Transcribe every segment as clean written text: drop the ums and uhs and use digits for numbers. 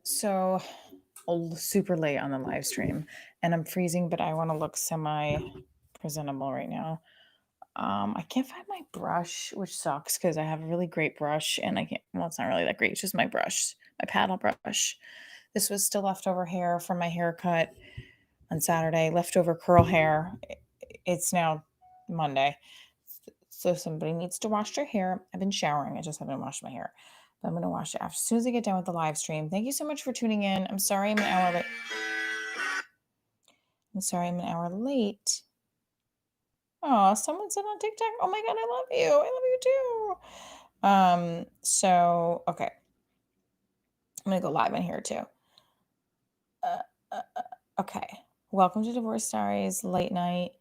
So super late on the live stream and I'm freezing, but I want to look semi presentable right now. I can't find my brush, which sucks because I have a really great brush and I can't, well, it's not really that great. It's just my brush, my paddle brush. This was still leftover hair from my haircut on Saturday, leftover curl hair. It's now Monday. So somebody needs to wash their hair. I've been showering. I just haven't washed my hair. But I'm going to wash it after, as soon as I get done with the live stream. Thank you so much for tuning in. I'm sorry I'm an hour late. Oh, someone said on TikTok, oh my God, I love you. I love you too. Okay. I'm going to go live in here too. Okay. Welcome to Divorce Stories Late Night.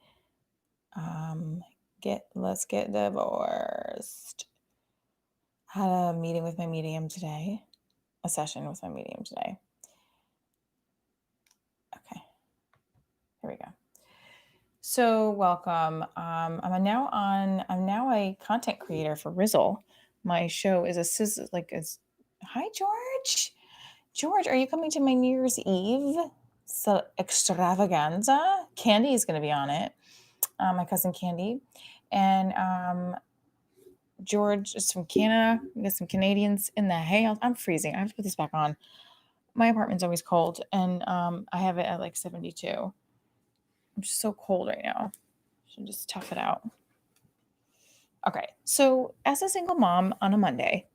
Let's get divorced. I had a meeting with my medium today. A session with my medium today. Okay. Here we go. So welcome. I'm now a content creator for Rizzle. My show is hi George. George, are you coming to my New Year's Eve extravaganza? Candy is going to be on it. My cousin Candy. And George is from Canada. We got some Canadians in the house. I'm freezing. I have to put this back on. My apartment's always cold, and I have it at like 72. I'm just so cold right now. Should just tough it out. Okay, so as a single mom on a Monday,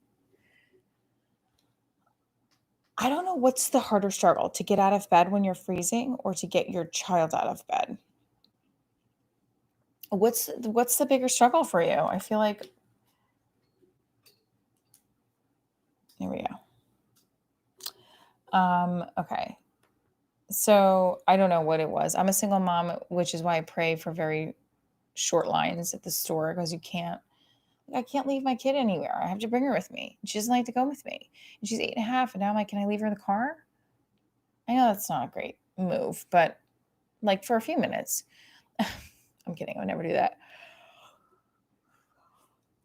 I don't know what's the harder struggle, to get out of bed when you're freezing or to get your child out of bed. What's the bigger struggle for you? I feel like, here we go. Okay. So I don't know what it was. I'm a single mom, which is why I pray for very short lines at the store, because I can't leave my kid anywhere. I have to bring her with me. She doesn't like to go with me. And she's 8.5. And now I'm like, can I leave her in the car? I know that's not a great move, but like for a few minutes. I'm kidding. I would never do that.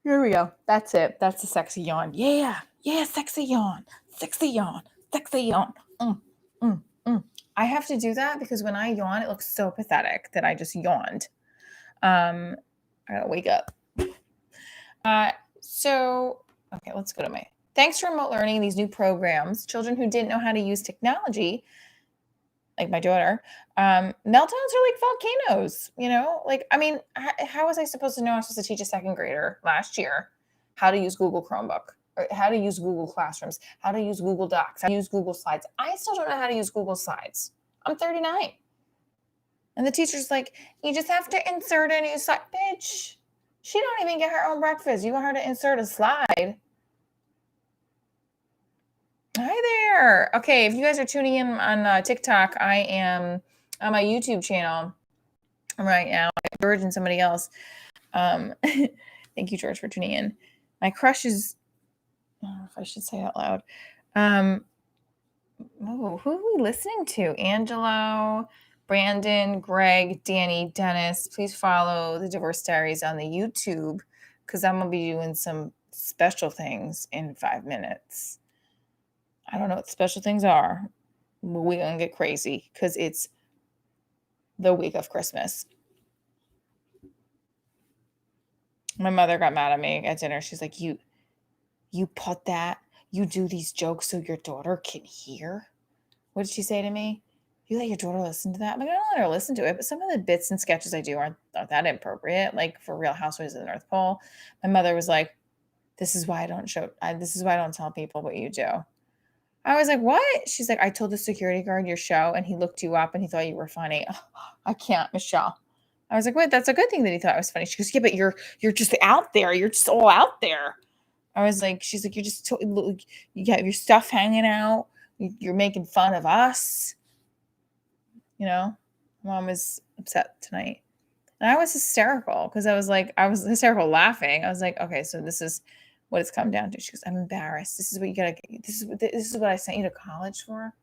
Here we go. That's it. That's the sexy yawn. Yeah. Yeah. Sexy yawn. Sexy yawn. Sexy yawn. I have to do that because when I yawn, it looks so pathetic that I just yawned. I gotta wake up. Okay, let's go to my thanks to remote learning, these new programs, children who didn't know how to use technology, like my daughter, meltdowns are like volcanoes, how was I supposed to know? I was supposed to teach a second grader last year how to use Google Chromebook, or how to use Google Classrooms, how to use Google Docs, how to use Google Slides. I still don't know how to use Google Slides. I'm 39. And the teacher's like, you just have to insert a new slide. Bitch, she don't even get her own breakfast. You want her to insert a slide? Hi there. Okay, if you guys are tuning in on TikTok, I am on my YouTube channel right now. George and somebody else. Thank you, George, for tuning in. My crush is, I don't know if I should say it out loud. Who are we listening to? Angelo, Brandon, Greg, Danny, Dennis. Please follow the Divorce Diaries on the YouTube, because I'm going to be doing some special things in 5 minutes. I don't know what special things are, but we're going to get crazy because it's the week of Christmas. My mother got mad at me at dinner. She's like, you put that, you do these jokes so your daughter can hear? What did she say to me? You let your daughter listen to that? I'm like, I don't let her listen to it, but some of the bits and sketches I do aren't that inappropriate, like for Real Housewives of the North Pole. My mother was like, this is why I don't tell people what you do. I was like, what? She's like, I told the security guard your show and he looked you up and he thought you were funny. Oh, I can't, Michelle. I was like, wait, that's a good thing that he thought I was funny. She goes, yeah, but you're just out there. You're just all out there. I was like, she's like, you got your stuff hanging out. You're making fun of us. Mom was upset tonight. And I was hysterical because I was hysterical laughing. I was like, okay, so this is what it's come down to. She goes, I'm embarrassed. This is what you gotta. This is what I sent you to college for.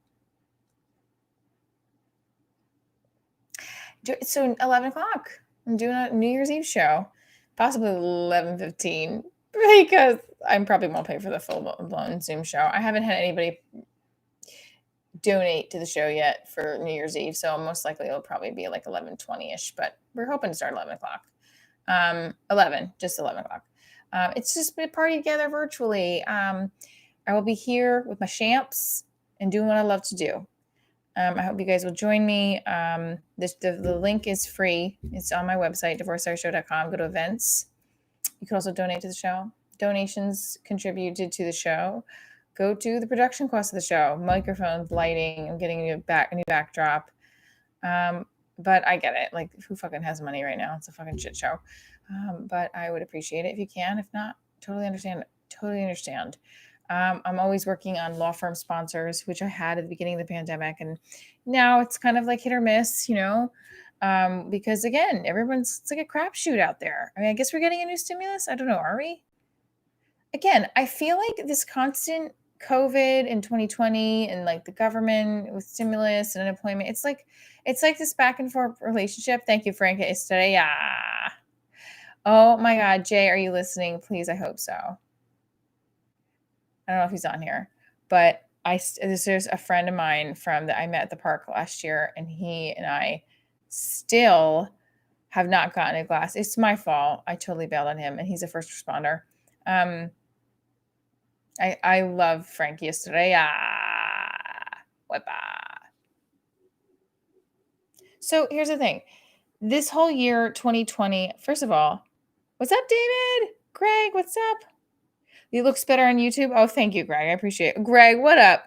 So 11 o'clock, I'm doing a New Year's Eve show, possibly 11:15, because I probably won't pay for the full blown Zoom show. I haven't had anybody. donate to the show yet for New Year's Eve, so most likely it'll probably be like 11:20ish, but we're hoping to start 11 o'clock. 11, just 11 o'clock. It's just a party together virtually. I will be here with my champs and doing what I love to do. I hope you guys will join me. The link is free. It's on my website, divorcestory.com. Go to events. You can also donate to the show. Donations contributed to the show go to the production cost of the show, microphones, lighting. I'm getting a new backdrop. But I get it. Like, who fucking has money right now? It's a fucking shit show. But I would appreciate it if you can. If not, totally understand. Totally understand. I'm always working on law firm sponsors, which I had at the beginning of the pandemic, and now it's kind of like hit or miss, because again, it's like a crapshoot out there. I mean, I guess we're getting a new stimulus. I don't know. Are we? Again, I feel like this constant COVID in 2020 and like the government with stimulus and unemployment, it's like this back and forth relationship. Thank you, Frank. It's today. Yeah. Oh my God, Jay, are you listening? Please, I hope so. I don't know if he's on here, but there's a friend of mine that I met at the park last year, and he and I still have not gotten a glass. It's my fault. I totally bailed on him, and he's a first responder. I love Frank yesterday. So here's the thing. This whole year, 2020, first of all, what's up, David? Greg, what's up? He looks better on YouTube. Oh, thank you, Greg. I appreciate it. Greg, what up?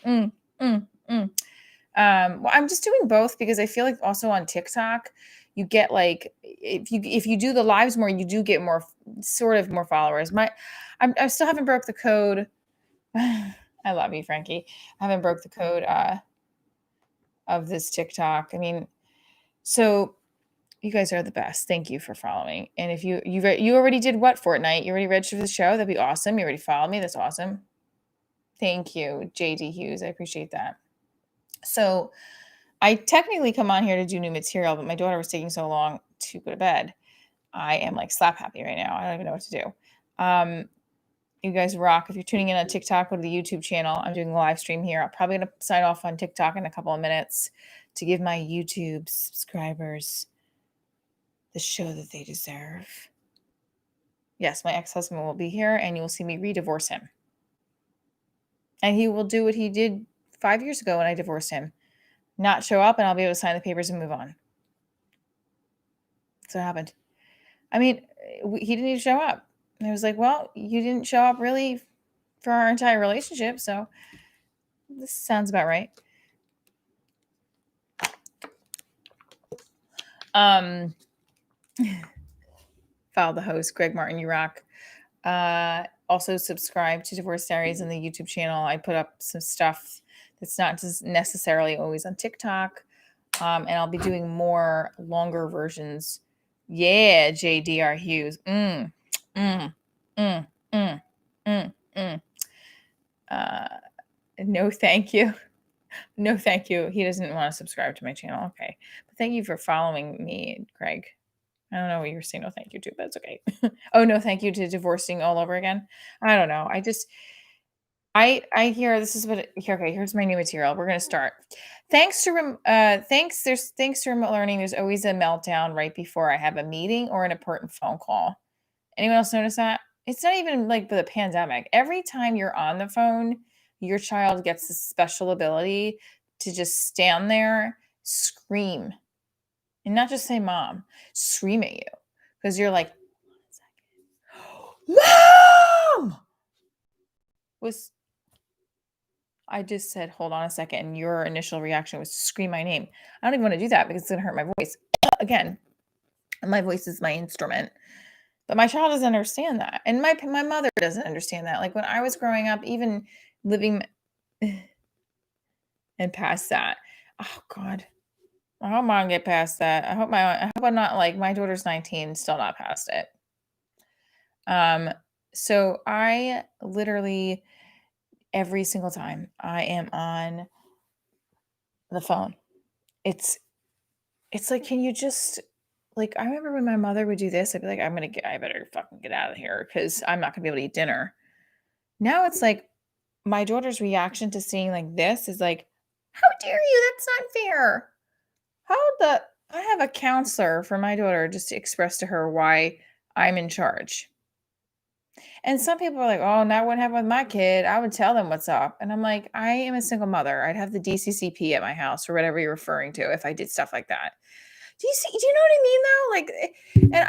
Well, I'm just doing both because I feel like also on TikTok, you get like if you do the lives more, you do get more followers. I still haven't broke the code. I love you, Frankie. I haven't broke the code of this TikTok. I mean, so you guys are the best. Thank you for following. And if you already did what, Fortnite? You already registered for the show? That'd be awesome. You already followed me. That's awesome. Thank you, JD Hughes. I appreciate that. So I technically come on here to do new material, but my daughter was taking so long to go to bed. I am like slap happy right now. I don't even know what to do. You guys rock. If you're tuning in on TikTok, go to the YouTube channel. I'm doing a live stream here. I'm probably going to sign off on TikTok in a couple of minutes to give my YouTube subscribers the show that they deserve. Yes, my ex-husband will be here, and you will see me re-divorce him. And he will do what he did 5 years ago when I divorced him. Not show up, and I'll be able to sign the papers and move on. That's what happened. I mean, he didn't even show up. And I was like, well, you didn't show up really for our entire relationship, so this sounds about right. Follow the host, Greg Martin, you rock. Also subscribe to Divorce Diaries on the YouTube channel. I put up some stuff that's not just necessarily always on TikTok. And I'll be doing more longer versions. Yeah, JDR Hughes. No, thank you. No, thank you. He doesn't want to subscribe to my channel. Okay. But thank you for following me, Greg. I don't know what you're saying no thank you to, but it's okay. Oh, no thank you to divorcing all over again. I don't know. I hear this is what okay, here's my new material. We're gonna start. Thanks to remote learning, there's always a meltdown right before I have a meeting or an important phone call. Anyone else notice that? It's not even like the pandemic. Every time you're on the phone, your child gets this special ability to just stand there, scream, and not just say mom, scream at you. Because you're like, Mom! I just said, hold on a second, and your initial reaction was to scream my name. I don't even want to do that because it's going to hurt my voice. Again, my voice is my instrument. But my child doesn't understand that. And my mother doesn't understand that. Like when I was growing up, even living and past that. Oh God. I hope I don't get past that. I hope I'm not like my daughter's 19, still not past it. So I literally every single time I am on the phone, it's like, can you just like, I remember when my mother would do this, I'd be like, I better fucking get out of here because I'm not gonna be able to eat dinner. Now it's like my daughter's reaction to seeing like this is like, How dare you? That's not fair. How the I have a counselor for my daughter just to express to her why I'm in charge. And some people are like, "Oh, now what happened with my kid? I would tell them what's up." And I'm like, "I am a single mother. I'd have the DCCP at my house or whatever you're referring to if I did stuff like that." Do you know what I mean though? And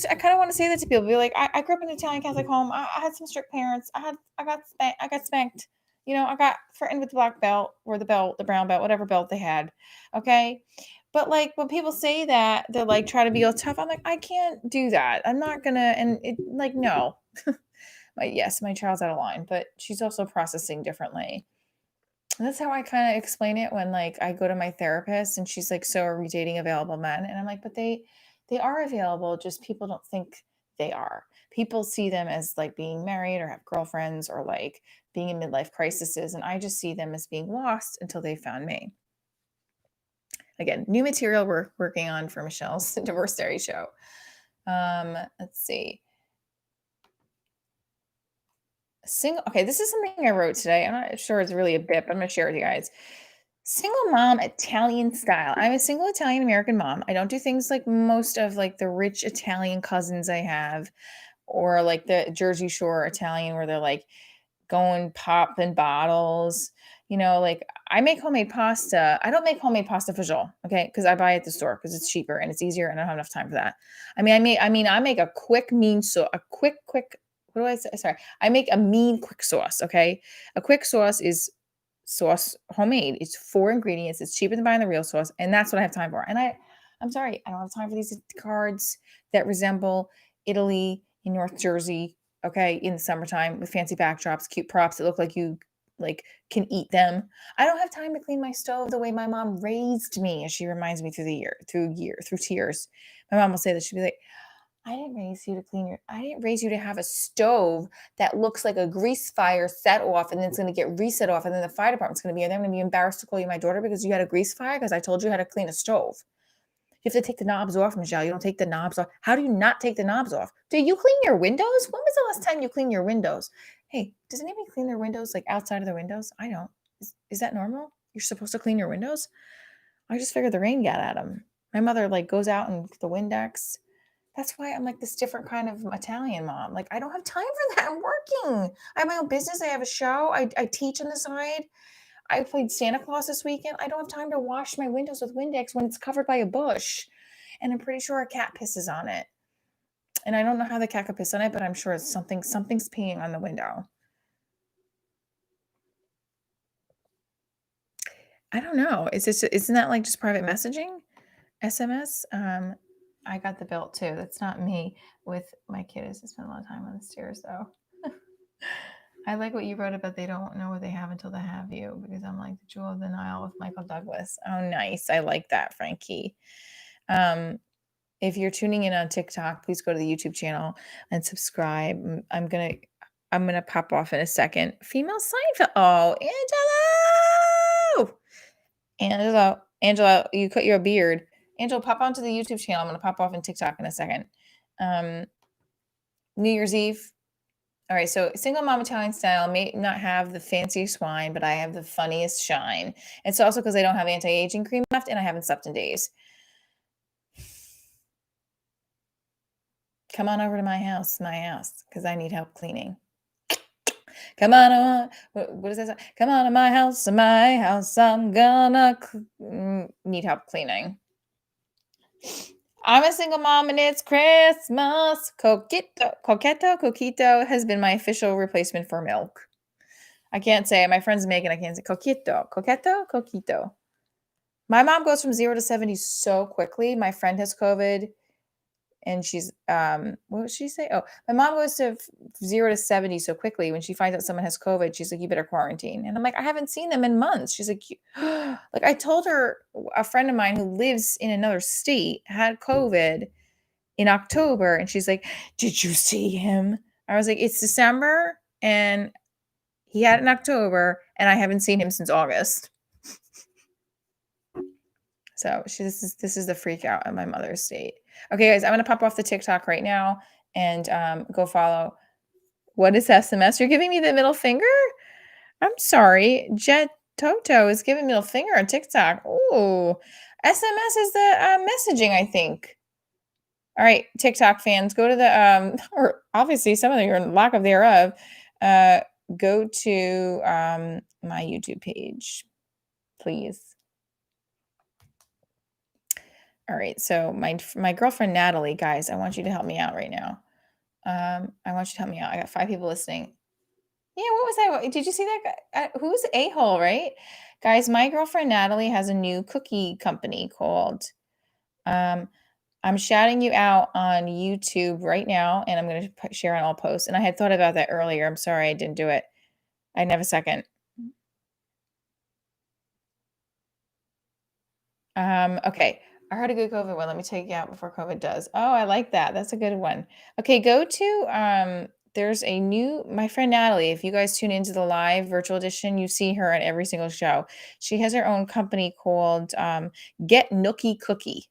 I kind of want to say that to people. Be like, I grew up in an Italian Catholic home. I had some strict parents. I got spanked. I got threatened with the black belt or the brown belt, whatever belt they had. Okay. But like when people say that, they're like try to be all tough. I'm like, I can't do that. I'm not gonna and it like no. Yes, my child's out of line, but she's also processing differently. That's how I kind of explain it when like I go to my therapist and she's like, "So are we dating available men?" And I'm like, "But they are available, just people don't think they are. People see them as like being married or have girlfriends or like being in midlife crises and I just see them as being lost until they found me." Again, new material we're working on for Michelle's divorce diary show. Let's see. Single okay, this is something I wrote today. I'm not sure it's really a bit, but I'm gonna share it with you guys. Single mom Italian style. I'm a single Italian American mom. I don't do things like most of like the rich Italian cousins I have, or like the Jersey Shore Italian where they're like going popping bottles. Like I make homemade pasta. I don't make homemade pasta fagioli, okay? Because I buy it at the store because it's cheaper and it's easier, and I don't have enough time for that. I make a quick mean so a quick. What do I say? Sorry, I make a mean quick sauce. Okay, a quick sauce is sauce homemade. It's 4 ingredients. It's cheaper than buying the real sauce, and that's what I have time for. I'm sorry, I don't have time for these cards that resemble Italy in North Jersey, okay, in the summertime with fancy backdrops, cute props that look like you like can eat them. I don't have time to clean my stove the way my mom raised me, as she reminds me through tears. My mom will say that she'll be like, I didn't raise you to have a stove that looks like a grease fire set off and then it's going to get reset off and then the fire department's going to be and I'm going to be embarrassed to call you my daughter because you had a grease fire because I told you how to clean a stove. You have to take the knobs off, Michelle. You don't take the knobs off. How do you not take the knobs off? Do you clean your windows? When was the last time you cleaned your windows? Hey, does anybody clean their windows like outside of their windows? I don't. Is that normal? You're supposed to clean your windows? I just figured the rain got at them. My mother like goes out and the Windex. That's why I'm like this different kind of Italian mom. Like I don't have time for that. I'm working. I have my own business. I have a show. I teach on the side. I played Santa Claus this weekend. I don't have time to wash my windows with Windex when it's covered by a bush. And I'm pretty sure a cat pisses on it. And I don't know how the cat could piss on it, but I'm sure it's something's peeing on the window. I don't know. Isn't that like just private messaging? SMS? I got the belt too. That's not me with my kiddos. I spend a lot of time on the stairs though. I like what you wrote about they don't know what they have until they have you because I'm like the jewel of the Nile with Michael Douglas. Oh, nice. I like that, Frankie. If you're tuning in on TikTok, please go to the YouTube channel and subscribe. I'm gonna pop off in a second. Female Seinfeld. Oh, Angelo, you cut your beard. Angelo, pop onto the YouTube channel. I'm gonna pop off in TikTok in a second. Um, New Year's Eve. All right, so single mom Italian style may not have the fanciest wine, but I have the funniest shine. It's also because I don't have anti-aging cream left and I haven't slept in days. Come on over to my house, because I need help cleaning. Come on, what is that? Come on to my house, I'm gonna need help cleaning. I'm a single mom and it's Christmas. Coquito has been my official replacement for milk. I can't say it. My friend's Megan. I can't say coquito. My mom goes from 0 to 70 so quickly. My friend has COVID and she's what did she say? Oh, my mom goes to 0 to 70 so quickly. When she finds out someone has COVID, she's like, you better quarantine. And I'm like, I haven't seen them in months. She's like, like I told her a friend of mine who lives in another state had COVID in October. And she's like, did you see him? I was like, it's December and he had it in October and I haven't seen him since August. So this is the freak out of my mother's state. Okay, guys, I'm gonna pop off the TikTok right now and go follow. What is SMS? You're giving me the middle finger? I'm sorry, Jet Toto is giving middle finger on TikTok. Ooh, SMS is the messaging, I think. All right, TikTok fans, go to the or obviously some of your lack of thereof, go to my YouTube page, please. All right, so my girlfriend Natalie, guys, I want you to help me out right now. I want you to help me out. I got 5 people listening. Yeah, what was that? Did you see that guy? Who's a-hole, right? Guys, my girlfriend Natalie has a new cookie company called I'm shouting you out on YouTube right now, and I'm going to share on all posts. And I had thought about that earlier. I'm sorry I didn't do it. I didn't have a second. Okay. I heard a good COVID one. Let me take you out before COVID does. Oh, I like that. That's a good one. Okay, go to there's a new my friend Natalie. If you guys tune into the live virtual edition, you see her at every single show. She has her own company called Get Nookie Cookie.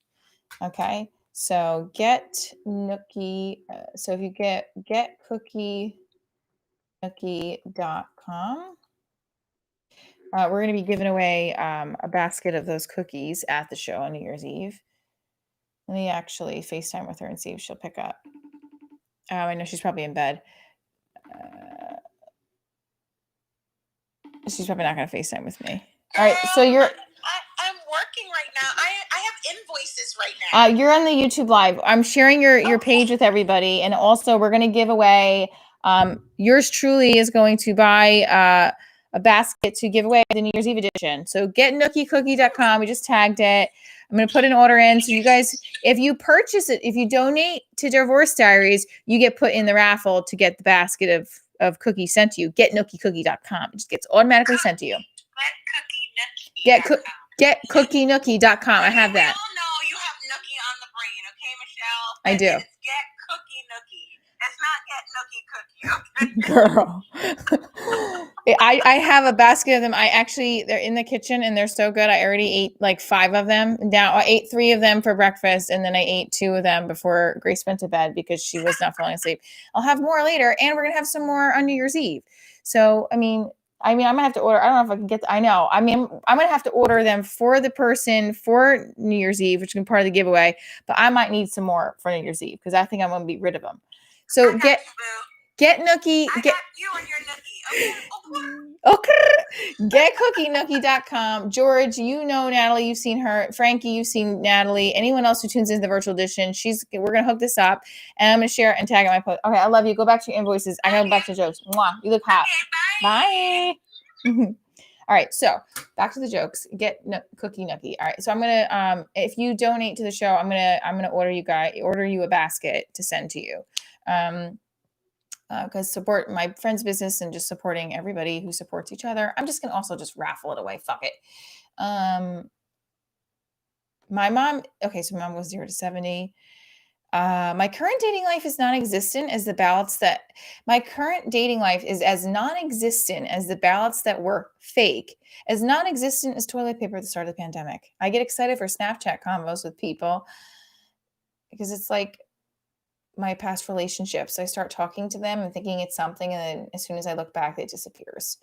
Okay. So Get Nookie. So if you get cookienookie.com. We're going to be giving away a basket of those cookies at the show on New Year's Eve. Let me actually FaceTime with her and see if she'll pick up. I know she's probably in bed. She's probably not going to FaceTime with me. All right, so you're... I'm working right now. I have invoices right now. You're on the YouTube Live. I'm sharing your page with everybody. And also, we're going to give away... yours truly is going to buy... a basket to give away the New Year's Eve edition. So getnookiecookie.com. We just tagged it. I'm going to put an order in. So you guys, if you purchase it, if you donate to Divorce Diaries, you get put in the raffle to get the basket of cookies sent to you. Getnookiecookie.com. It just gets automatically sent to you. Getcookienookie.com. I have that. We all know you have Nookie on the brain, okay, Michelle? I do. It's Get Cookie Nookie. It's not Get Nookie Cookie. Girl. I have a basket of them. They're in the kitchen and they're so good. I already ate like 5 of them. Now I ate 3 of them for breakfast and then I ate 2 of them before Grace went to bed because she was not falling asleep. I'll have more later and we're going to have some more on New Year's Eve. So, I mean, I'm going to have to order. I don't know if I can get, I know. I mean, I'm going to have to order them for the person for New Year's Eve, which is part of the giveaway, but I might need some more for New Year's Eve because I think I'm going to be rid of them. So get Nookie. I got you and your Nookie. Okay. Getcookienookie.com. George, you know Natalie. You've seen her. Frankie, you've seen Natalie. Anyone else who tunes into the virtual edition, we're gonna hook this up, and I'm gonna share it and tag it my post. Okay, I love you. Go back to your invoices. I gotta go back to jokes. Mwah. You look hot. Okay, bye. All right, so back to the jokes. Cookie Nookie. All right, so I'm gonna if you donate to the show, I'm gonna order you a basket to send to you. Because support my friend's business and just supporting everybody who supports each other. I'm just gonna also just raffle it away. Fuck it. My mom. Okay, so my mom goes 0 to 70. My current dating life is non-existent as the ballots that my current dating life is as non-existent as the ballots that were fake, as non-existent as toilet paper at the start of the pandemic. I get excited for Snapchat combos with people because it's like my past relationships. I start talking to them and thinking it's something, and then as soon as I look back, it disappears.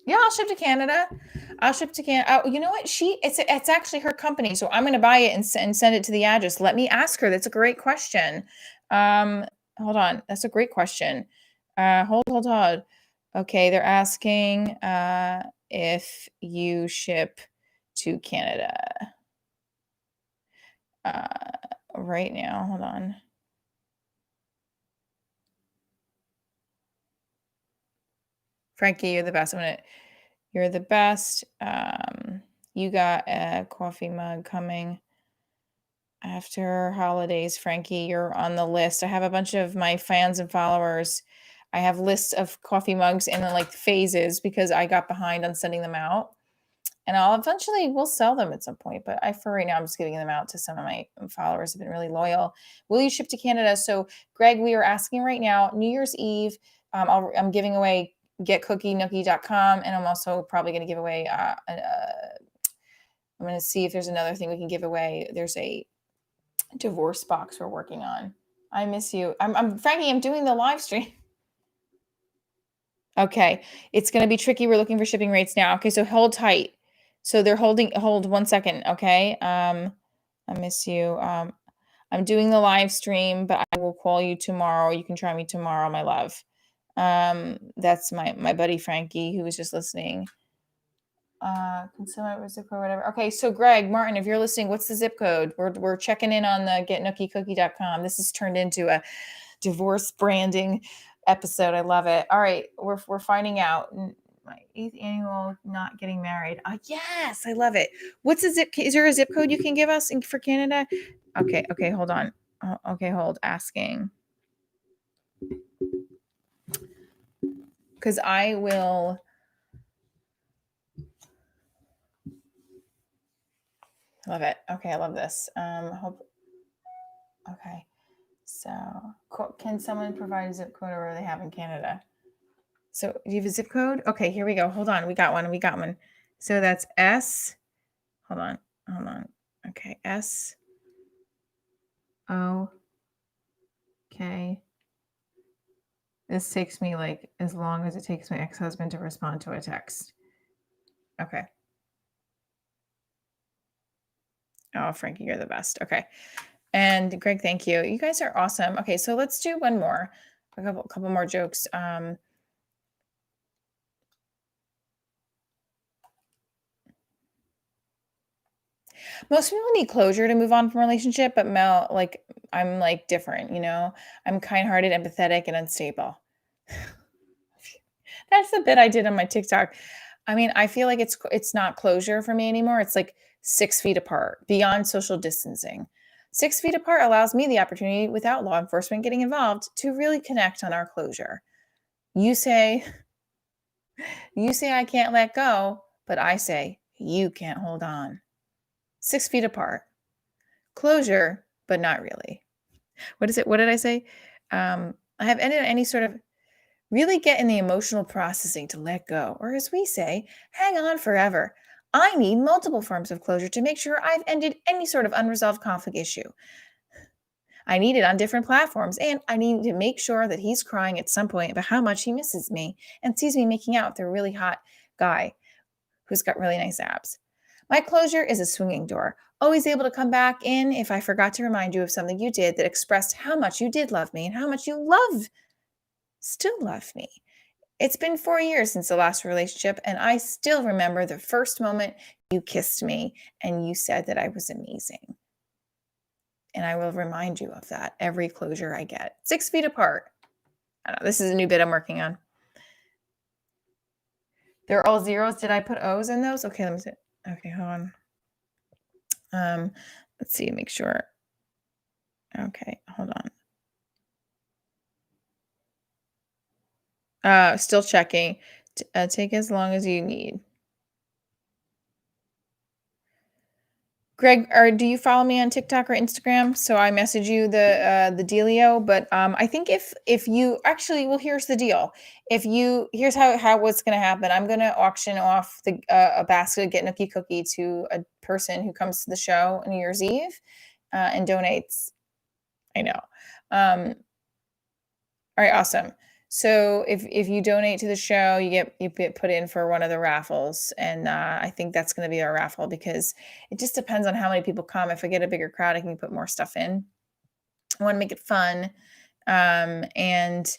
Yeah, I'll ship to Canada. Oh, you know what? It's actually her company, so I'm going to buy it and send it to the address. Let me ask her. That's a great question. Hold on. That's a great question. Hold on. Okay, they're asking if you ship to Canada. Right now, hold on. Frankie, you're the best. You're the best. You got a coffee mug coming after holidays. Frankie, you're on the list. I have a bunch of my fans and followers. I have lists of coffee mugs and then like phases because I got behind on sending them out. And we'll sell them at some point. But for right now, I'm just giving them out to some of my followers who have been really loyal. Will you ship to Canada? So, Greg, we are asking right now, New Year's Eve, I'm giving away getcookienookie.com. And I'm also probably going to give away, I'm going to see if there's another thing we can give away. There's a divorce box we're working on. I miss you. Frankie, I'm doing the live stream. Okay. It's going to be tricky. We're looking for shipping rates now. Okay. So hold tight. So they're hold 1 second. Okay. I miss you. I'm doing the live stream, but I will call you tomorrow. You can try me tomorrow, my love. That's my buddy Frankie who was just listening. Consumer zip code, whatever. Okay, so Greg Martin, if you're listening, what's the zip code? We're checking in on the getnookiecookie.com. This has turned into a divorce branding episode. I love it. All right, we're finding out. My 8th annual not getting married. Yes, I love it. What's the zip? Is there a zip code you can give us for Canada? Okay, hold on. Okay, hold. Asking. Because I will. Love it. Okay, I love this. Okay. So, can someone provide a zip code or they have in Canada? So, do you have a zip code? Okay, here we go. Hold on. We got one. So that's S. Hold on. Okay, S O K. This takes me like as long as it takes my ex-husband to respond to a text. Okay. Oh, Frankie, you're the best. Okay. And Greg, thank you. You guys are awesome. Okay, so let's do one more. A couple more jokes. Most people need closure to move on from a relationship, but Mel, like, I'm like different, you know? I'm kind-hearted, empathetic, and unstable. That's the bit I did on my TikTok. I mean, I feel like it's not closure for me anymore. It's like 6 feet apart, beyond social distancing. 6 feet apart allows me the opportunity, without law enforcement getting involved, to really connect on our closure. You say I can't let go, but I say you can't hold on. 6 feet apart. Closure, but not really. What is it? What did I say? I have ended any sort of really get in the emotional processing to let go, or as we say, hang on forever. I need multiple forms of closure to make sure I've ended any sort of unresolved conflict issue. I need it on different platforms, and I need to make sure that he's crying at some point about how much he misses me and sees me making out with a really hot guy who's got really nice abs. My closure is a swinging door, always able to come back in if I forgot to remind you of something you did that expressed how much you did love me and how much you still love me. It's been 4 years since the last relationship, and I still remember the first moment you kissed me and you said that I was amazing. And I will remind you of that every closure I get. 6 feet apart. I don't know, this is a new bit I'm working on. They're all zeros. Did I put O's in those? Okay, let me see. Okay, hold on. Let's see, make sure. Okay, hold on. Still checking. Take as long as you need. Greg, or do you follow me on TikTok or Instagram? So I message you the dealio. But I think if you actually, well, here's the deal. Here's how what's going to happen. I'm going to auction off a basket of Get Nookie cookie to a person who comes to the show on New Year's Eve and donates. I know. All right, awesome. So if you donate to the show, you get put in for one of the raffles, and I think that's going to be our raffle because it just depends on how many people come. If I get a bigger crowd, I can put more stuff in. I want to make it fun, and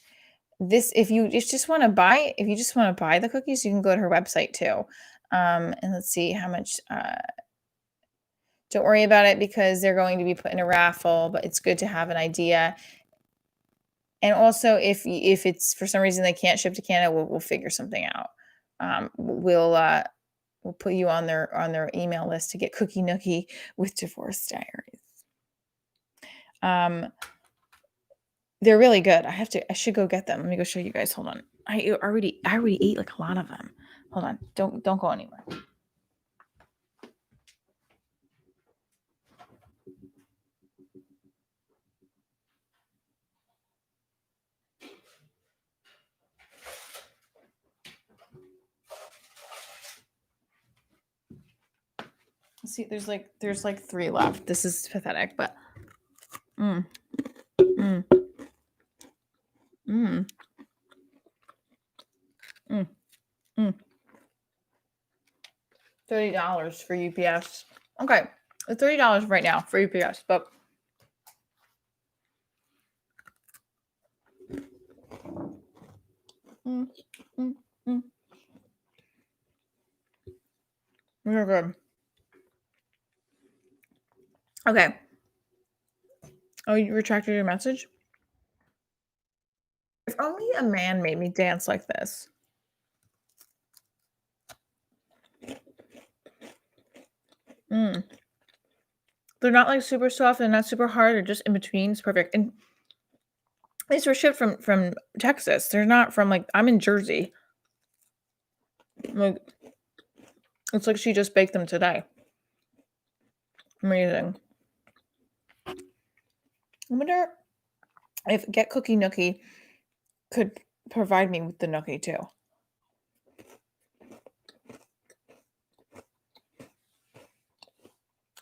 this if you just want to buy the cookies, you can go to her website too, and let's see how much. Don't worry about it because they're going to be put in a raffle, but it's good to have an idea. And also, if it's for some reason they can't ship to Canada, we'll figure something out. We'll put you on their email list to get Cookie Nookie with Divorce Diaries. They're really good. I should go get them. Let me go show you guys. Hold on. I already ate like a lot of them. Hold on. Don't go anywhere. See, there's like 3 left. This is pathetic, but mm. Mm, mm. $30 for UPS. Okay, it's $30 right now for UPS, but mm, mm, mm. They're good. Okay. Oh, you retracted your message? If only a man made me dance like this. Mm. They're not like super soft and not super hard. They're just in between. It's perfect. And these were shipped from Texas. They're not from like I'm in Jersey. Like it's like she just baked them today. Amazing. I wonder if Get Cookie Nookie could provide me with the nookie too.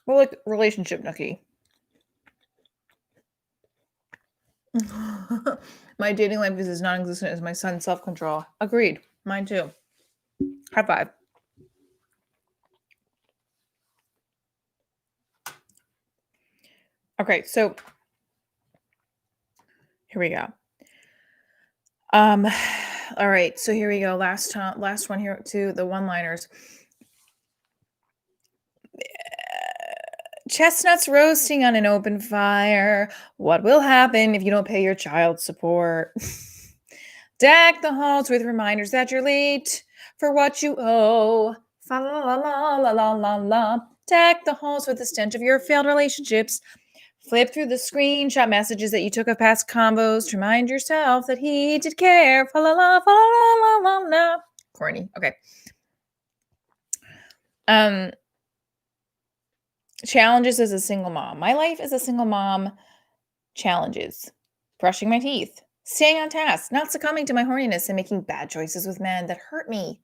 Well, like relationship nookie. My dating life is as non-existent as my son's self-control. Agreed. Mine too. High five. Okay, so here we go. All right, so here we go. Last one here to the one-liners. Chestnuts roasting on an open fire. What will happen if you don't pay your child support? Deck the halls with reminders that you're late for what you owe. Fa la la la la la la la. Deck the halls with the stench of your failed relationships. Flip through the screenshot messages that you took of past combos to remind yourself that he did care. Fa la la fa la la la la. Corny. Okay. Challenges as a single mom. My life as a single mom. Challenges. Brushing my teeth. Staying on task. Not succumbing to my horniness and making bad choices with men that hurt me.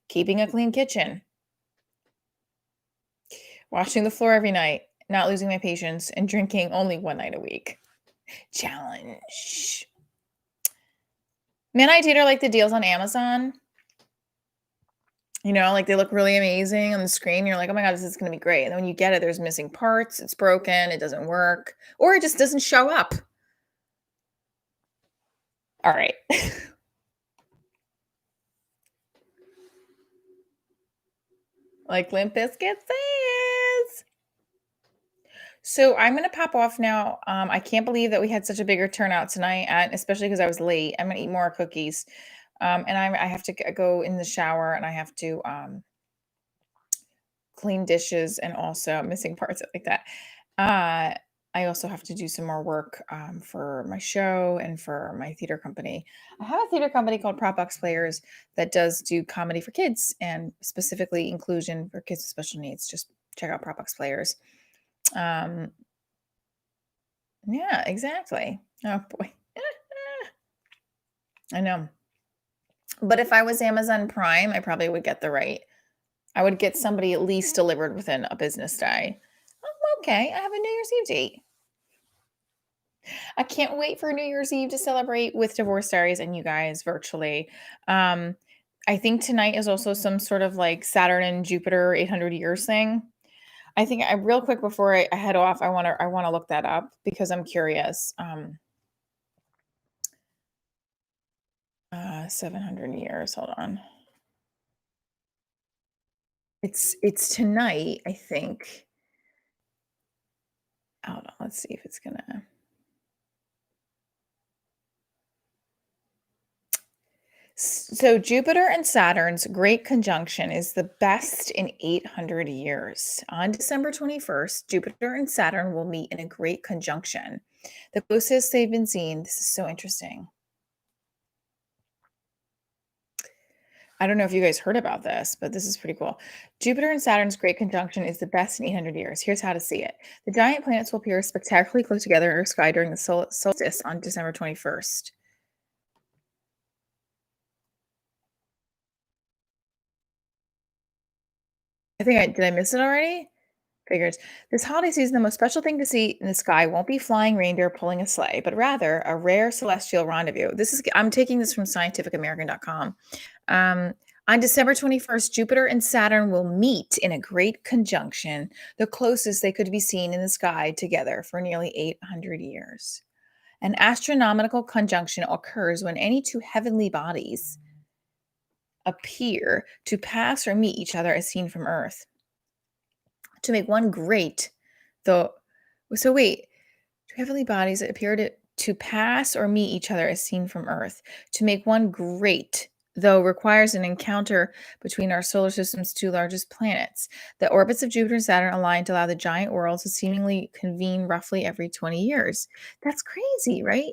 Keeping a clean kitchen. Washing the floor every night. Not losing my patience. And drinking only one night a week. Challenge. Men I date are like the deals on Amazon. You know, like they look really amazing on the screen. You're like, oh my God, this is going to be great. And then when you get it, there's missing parts. It's broken. It doesn't work. Or it just doesn't show up. All right. Like Limp Bizkit says. So I'm going to pop off now. I can't believe that we had such a bigger turnout tonight, especially because I was late. I'm going to eat more cookies. And I have to go in the shower and I have to clean dishes and also missing parts like that. I also have to do some more work for my show and for my theater company. I have a theater company called Prop Box Players that does do comedy for kids and specifically inclusion for kids with special needs. Just check out Prop Box Players. Yeah, exactly. Oh boy. I know. But if I was Amazon Prime, I probably would get the right. I would get somebody at least delivered within a business day. Oh, okay. I have a New Year's Eve date. I can't wait for New Year's Eve to celebrate with Divorce Diaries and you guys virtually. I think tonight is also some sort of like Saturn and Jupiter 800 years thing. I think I real quick before I head off, I want to look that up because I'm curious. 700 years. Hold on. It's tonight, I think. Hold on. Let's see if it's gonna. So Jupiter and Saturn's great conjunction is the best in 800 years. On December 21st, Jupiter and Saturn will meet in a great conjunction. The closest they've been seen. This is so interesting. I don't know if you guys heard about this, but this is pretty cool. Jupiter and Saturn's great conjunction is the best in 800 years. Here's how to see it. The giant planets will appear spectacularly close together in our sky during the solstice on December 21st. Did I miss it already? Figures. This holiday season, the most special thing to see in the sky won't be flying reindeer pulling a sleigh, but rather a rare celestial rendezvous. I'm taking this from scientificamerican.com. Um, on December 21st, Jupiter and Saturn will meet in a great conjunction, the closest they could be seen in the sky together for nearly 800 years. An astronomical conjunction occurs when any two heavenly bodies appear to pass or meet each other as seen from Earth. To make one great, though, so wait, two heavenly bodies appear to pass or meet each other as seen from Earth. To make one great, though, requires an encounter between our solar system's two largest planets. The orbits of Jupiter and Saturn align to allow the giant worlds to seemingly convene roughly every 20 years. That's crazy, right?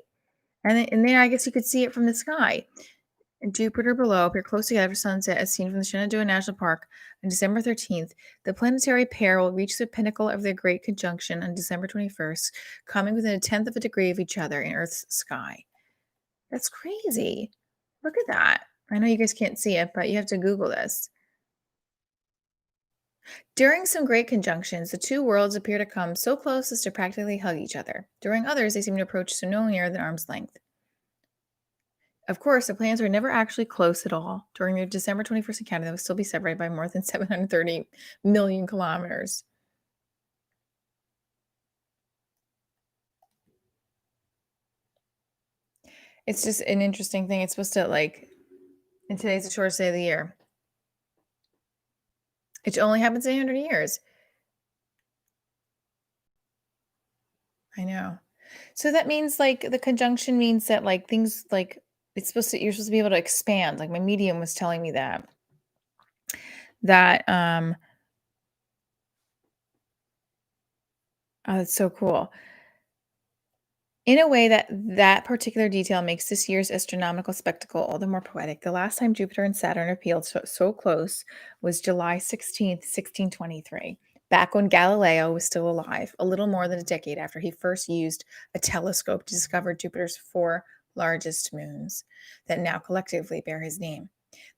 And then I guess you could see it from the sky. And Jupiter below appear close together for sunset as seen from the Shenandoah National Park on December 13th. The planetary pair will reach the pinnacle of their great conjunction on December 21st, coming within a tenth of a degree of each other in Earth's sky. That's crazy. Look at that. I know you guys can't see it, but you have to Google this. During some great conjunctions, the two worlds appear to come so close as to practically hug each other. During others, they seem to approach so no nearer than arm's length. Of course, the planets are never actually close at all. During the December 21st encounter, they will still be separated by more than 730 million kilometers. It's just an interesting thing. It's supposed to, like, and today's the shortest day of the year. It only happens in 800 years. I know. So that means, like, the conjunction means that, like, things, like, you're supposed to be able to expand. Like, my medium was telling me that, oh, that's so cool. In a way that particular detail makes this year's astronomical spectacle all the more poetic. The last time Jupiter and Saturn appeared so close was July 16th, 1623, back when Galileo was still alive, a little more than a decade after he first used a telescope to discover Jupiter's four largest moons that now collectively bear his name.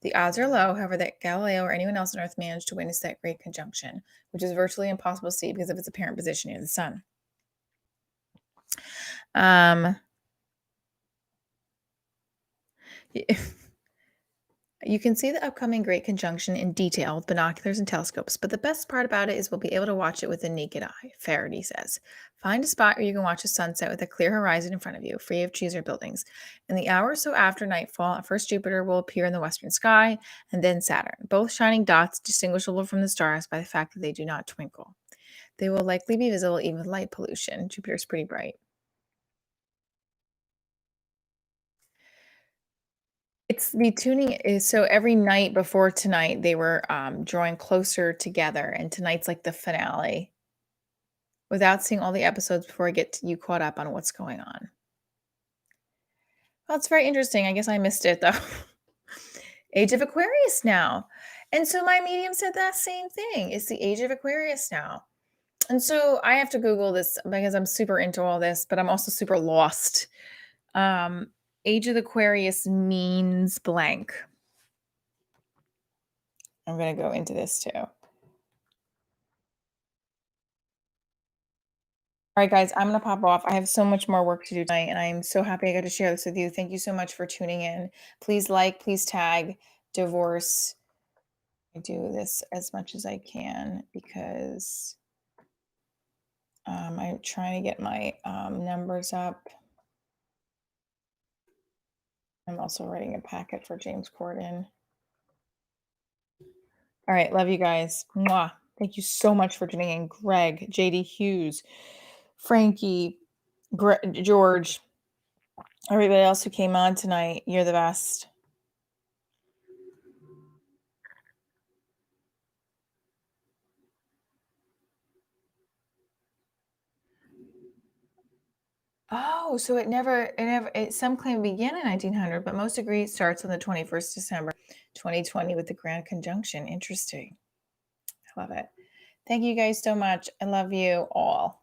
The odds are low, however, that Galileo or anyone else on Earth managed to witness that great conjunction, which is virtually impossible to see because of its apparent position near the sun. Um, You can see the upcoming great conjunction in detail with binoculars and telescopes, but the best part about it is we'll be able to watch it with the naked eye, Faraday says. Find a spot where you can watch a sunset with a clear horizon in front of you, free of trees or buildings. In the hour or so after nightfall, at first Jupiter will appear in the western sky, and then Saturn, both shining dots distinguishable from the stars by the fact that they do not twinkle. They will likely be visible even with light pollution. Jupiter's pretty bright. It's the tuning is so every night before tonight, they were, drawing closer together, and tonight's, like, the finale, without seeing all the episodes before I get you caught up on what's going on. Well, it's very interesting. I guess I missed it, though. Age of Aquarius now. And so my medium said that same thing. It's the age of Aquarius now. And so I have to Google this because I'm super into all this, but I'm also super lost. Um, Age of Aquarius means blank. I'm gonna go into this too. All right, guys, I'm gonna pop off. I have so much more work to do tonight, and I'm so happy I got to share this with you. Thank you so much for tuning in. Please like, please tag divorce. I do this as much as I can because I'm trying to get my numbers up. I'm also writing a packet for James Corden. All right, love you guys. Mwah. Thank you so much for tuning in. Greg, JD Hughes, Frankie, George, everybody else who came on tonight. You're the best. Oh, so some claim it began in 1900, but most agree it starts on the 21st December 2020 with the Grand Conjunction. Interesting. I love it. Thank you guys so much. I love you all.